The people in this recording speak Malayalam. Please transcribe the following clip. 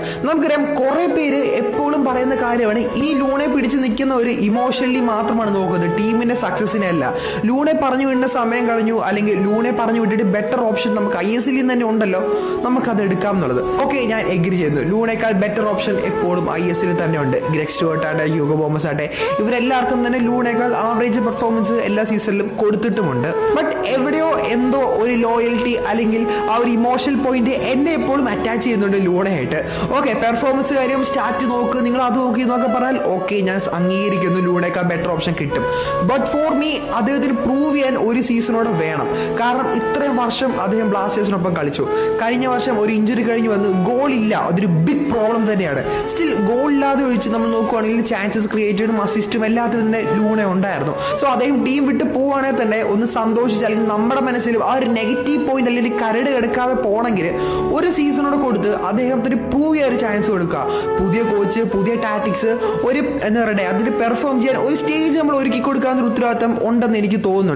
നമുക്കറിയാം കുറെ പേര് എപ്പോഴും പറയുന്ന കാര്യമാണ് ഈ ലൂണെ പിടിച്ചു നിൽക്കുന്ന ഒരു ഇമോഷണലി മാത്രമാണ് നോക്കുന്നത്, ടീമിന്റെ സക്സസിനെ അല്ല. ലൂണെ പറഞ്ഞു വിടുന്ന സമയം കഴിഞ്ഞു, അല്ലെങ്കിൽ ലൂണെ പറഞ്ഞു വിട്ടിട്ട് ബെറ്റർ ഓപ്ഷൻ നമുക്ക് ISL തന്നെ ഉണ്ടല്ലോ, നമുക്കത് എടുക്കാം എന്നുള്ളത്. ഓക്കെ, ഞാൻ എഗ്രി ചെയ്യുന്നു. ലൂണേക്കാൾ ബെറ്റർ ഓപ്ഷൻ എപ്പോഴും ISL തന്നെ ഉണ്ട്. ഗ്രെഗ് സ്റ്റുവർട്ട് ആട്ടെ, ഹ്യൂഗോ ബോമസ് ആട്ടെ, ഇവരെല്ലാവർക്കും തന്നെ ലൂണേക്കാൾ ആവറേജ് പെർഫോമൻസ് എല്ലാ സീസണിലും കൊടുത്തിട്ടുമുണ്ട്. ബട്ട് എവിടെയോ എന്തോ ഒരു ലോയൽറ്റി അല്ലെങ്കിൽ ആ ഒരു ഇമോഷണൽ പോയിന്റ് എന്നെ എപ്പോഴും അറ്റാച്ച് ചെയ്യുന്നുണ്ട് ലൂണയായിട്ട്. ഓക്കെ, പെർഫോമൻസ് കാര്യം സ്റ്റാറ്റ് നോക്ക്, നിങ്ങൾ അത് നോക്കി എന്നൊക്കെ പറഞ്ഞാൽ ഓക്കെ, ഞാൻ അംഗീകരിക്കുന്നു, ലൂണേക്കാൾ ബെറ്റർ ഓപ്ഷൻ കിട്ടും. ബട്ട് ഫോർ മീ അദ്ദേഹത്തിന് പ്രൂവ് ചെയ്യാൻ ഒരു സീസണോടെ വേണം. കാരണം ഇത്രയും വർഷം അദ്ദേഹം ബ്ലാസ്റ്റേഴ്സിനൊപ്പം കളിച്ചു. കഴിഞ്ഞ വർഷം ഒരു ഇഞ്ചുറി കഴിഞ്ഞ് വന്ന് ഗോൾ ഇല്ല, അതൊരു ബിഗ് പ്രോബ്ലം തന്നെയാണ്. സ്റ്റിൽ ഗോൾ ഇല്ലാതെ ഒഴിച്ച് നമ്മൾ നോക്കുവാണെങ്കിൽ ചാൻസസ് ക്രിയേറ്റഡും അസിസ്റ്റും എല്ലാത്തിനും തന്നെ ലൂണ ഉണ്ടായിരുന്നു. സോ അദ്ദേഹം ടീം വിട്ട് പോവുകയാണെങ്കിൽ തന്നെ ഒന്ന് സന്തോഷിച്ച്, അല്ലെങ്കിൽ നമ്മുടെ മനസ്സിൽ ആ ഒരു നെഗറ്റീവ് പോയിന്റ് അല്ലെങ്കിൽ കരട് കിടക്കാതെ പോകണമെങ്കിൽ ഒരു സീസണോട് കൊടുത്ത് അദ്ദേഹത്തിന് പ്രൂവ് ചെയ്യാൻ ഒരു ചാൻസ് കൊടുക്കുക. പുതിയ കോച്ച്, പുതിയ ടാറ്റിക്സ്, ഒരു എന്താ പറയുക, അതിന് പെർഫോം ചെയ്യാൻ ഒരു സ്റ്റേജ് നമ്മൾ ഒരുക്കി കൊടുക്കാവുന്ന ഉത്തരവാദിത്തം ഉണ്ടെന്ന് എനിക്ക് തോന്നുന്നുണ്ട്.